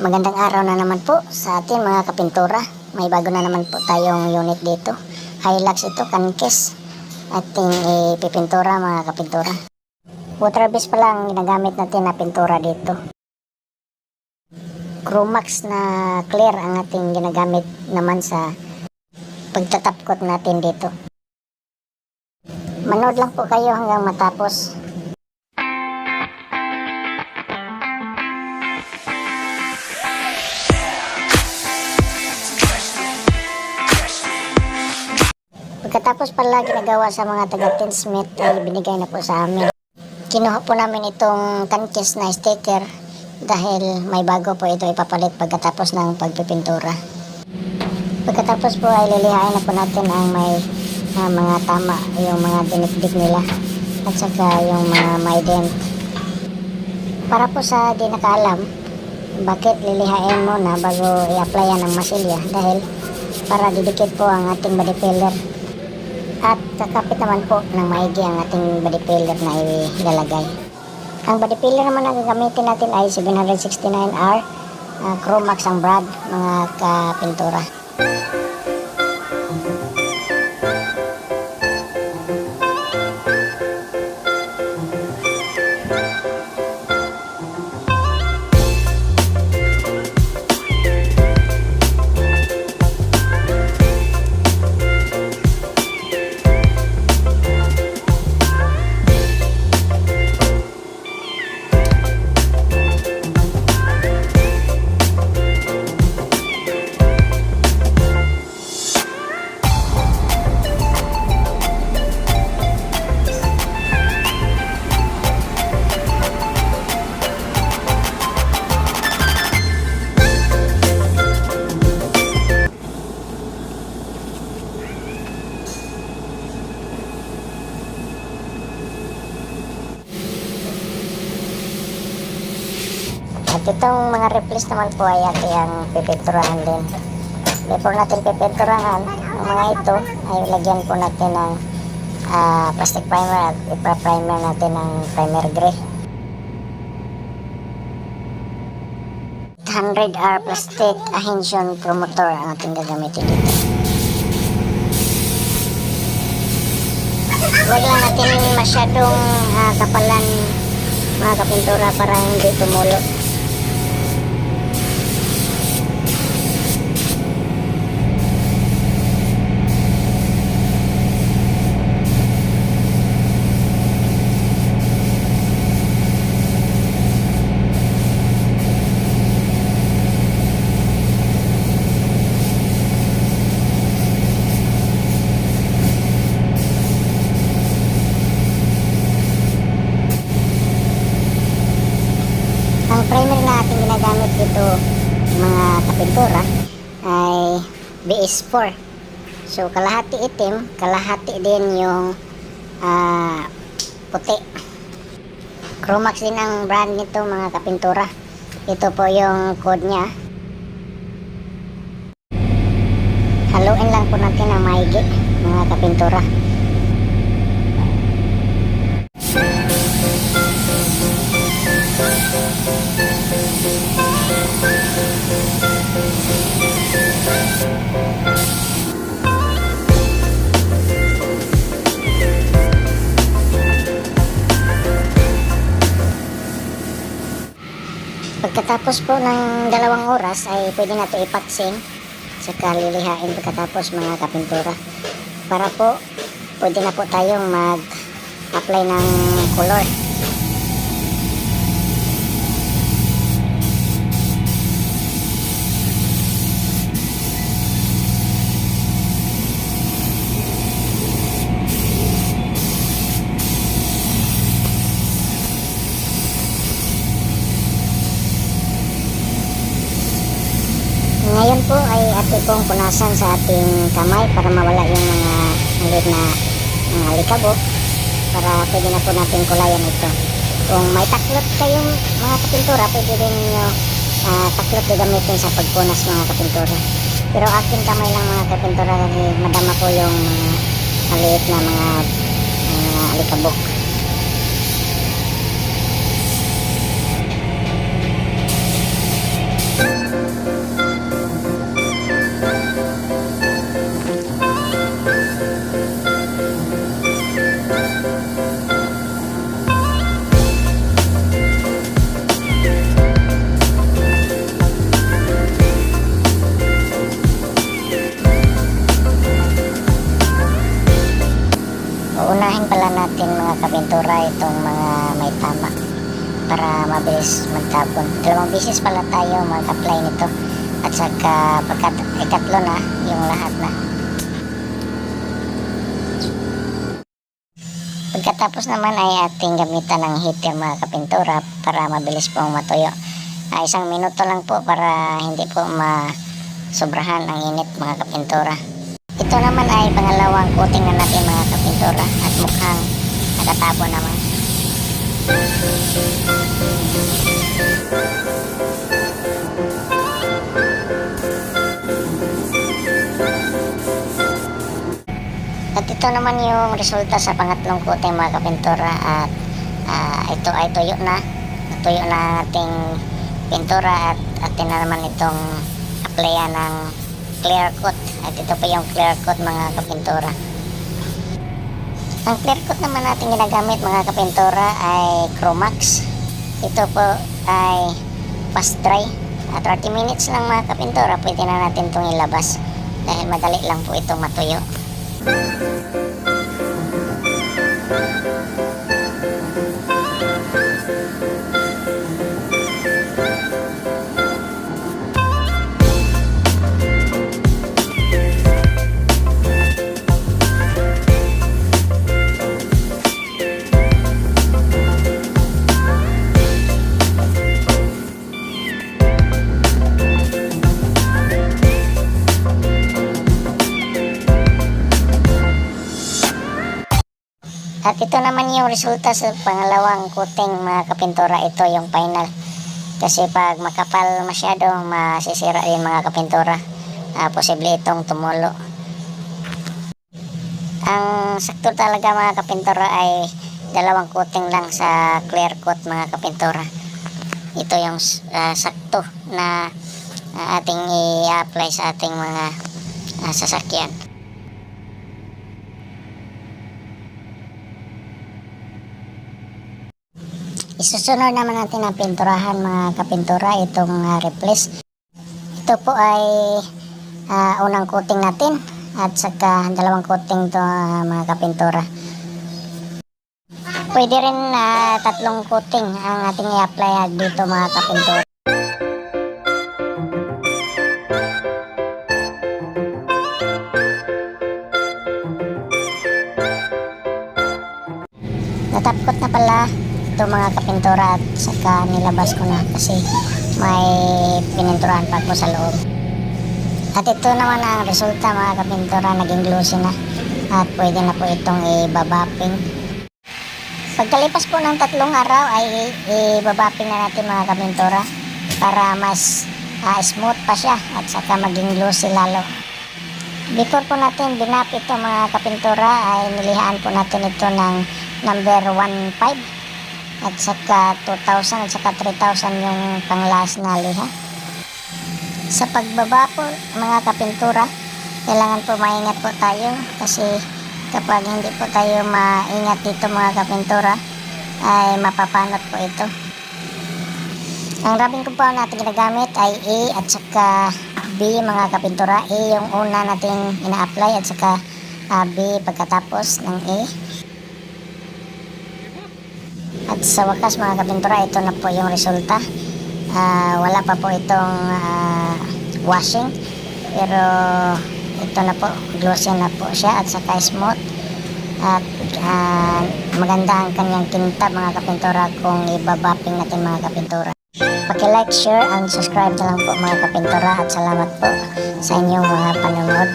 Magandang araw na naman po sa atin mga kapintura. May bago na naman po tayong unit dito. Hilux ito, Cankes. Ating ipipintura mga kapintura. Water base pala ang ginagamit natin na pintura dito. Chromax na clear ang ating ginagamit naman sa pagtatapkot natin dito. Manood lang po kayo hanggang matapos. Pagkatapos pala ginagawa sa mga taga-tinsmith ay binigay na po sa amin. Kinuha po namin itong Cankes na sticker dahil may bago po ito ipapalit pagkatapos ng pagpipintura. Pagkatapos po ay lilihain na po natin ang may mga tama, yung mga dinikdik nila at saka yung mga may dent. Para po sa di nakaalam, bakit lilihain muna bago i-applyan ng masilya dahil para didikit po ang ating body filler. At kakapit naman po ng maigi ang ating body filler na ilalagay. Ang body filler naman na gagamitin natin ay 769R Chromax ang brand mga kapintura. At itong mga replace naman po ay ang pipinturahan din. Before natin pipinturahan, ang mga ito ay lagyan po natin ng plastic primer at ipa-primer natin ng primer gray. 100R plastic adhesion promoter ang ating gagamitin dito. Huwag lang natin masyadong kapalan mga kapintura para hindi tumulo. Ang primer na ating ginagamit dito mga kapintura ay BS4. So kalahati itim, kalahati din yung puti. Chromax din ang brand nito mga kapintura. Ito po yung code niya. Haluin lang po natin ang maigi mga kapintura. Pagkatapos po ng 2 oras ay pwede na ito ipaksing saka lilihain pagkatapos mga kapintura para po pwede na po tayong mag-apply ng color. Ngayon po ay ating pong punasan sa ating kamay para mawala yung mga maliit na mga alikabok para pwede na po natin kulayan ito. Kung may taklot kayong mga kapintura, pwede rin nyo taklot gagamitin sa pagpunas mga kapintura. Pero aking kamay lang mga kapintura kasi madama po yung maliit na mga alikabok. pintura itong mga may tama para mabilis magtapon. 2 beses pala tayo mag-apply nito at saka ikatlo na yung lahat na. Pagkatapos naman ay ating gamitan ng heater mga kapintura para mabilis pong matuyo. 1 minuto lang po para hindi po masobrahan ang init mga kapintura. Ito naman ay pangalawang coating na natin mga kapintura at mukhang nakatabo naman. At ito naman yung resulta sa pangatlong coating mga kapintura at ito ay tuyo na. Natuyo na ang ating pintura at atin na naman itong applyan ng clear coat. At ito pa yung clear coat mga kapintura. Ang clear coat naman natin ginagamit mga kapintura ay Cromax. Ito po ay fast dry. At 30 minutes lang mga kapintura, pwede na natin itong ilabas dahil madali lang po itong matuyo. At ito naman yung resulta sa pangalawang coating mga kapintura. Ito yung final. Kasi pag makapal masyado, masisira din mga kapintura. Posible itong tumulo. Ang sakto talaga mga kapintura ay 2 coating lang sa clear coat mga kapintura. Ito yung sakto na ating i-apply sa ating mga sasakyan. Isusunod naman natin ang pinturahan mga kapintura, itong replace. Ito po ay unang coating natin at saka 2 coating to mga kapintura. Pwede rin 3 coating ang ating i-apply dito mga kapintura. Natapkot na pala ito mga kapintura at saka nilabas ko na kasi may pininturahan pa ako sa loob. At ito naman ang resulta mga kapintura, naging glossy na at pwede na po itong i-babapping. Pagkalipas po ng 3 araw ay i-babapping na natin mga kapintura para mas smooth pa siya at saka maging glossy lalo. Before po natin binap ito mga kapintura ay nilihaan po natin ito ng number 1.5 at saka 2,000 at saka 3,000 yung panglas na liha. Sa pagbaba po mga kapintura, kailangan po maingat po tayo kasi kapag hindi po tayo maingat dito mga kapintura ay mapapanot po ito. Ang rubbing compound natin ginagamit ay A at saka B mga kapintura. A yung una natin ina-apply at saka B pagkatapos ng A. At sa wakas mga kapintura, ito na po yung resulta. Wala pa po itong washing, pero ito na po, glossy na po siya at saka smooth. At maganda ang kanyang kintab mga kapintura kung ibabapping natin mga kapintura. Paki-like, share, and subscribe na lang po mga kapintura at salamat po sa inyong mga panonood.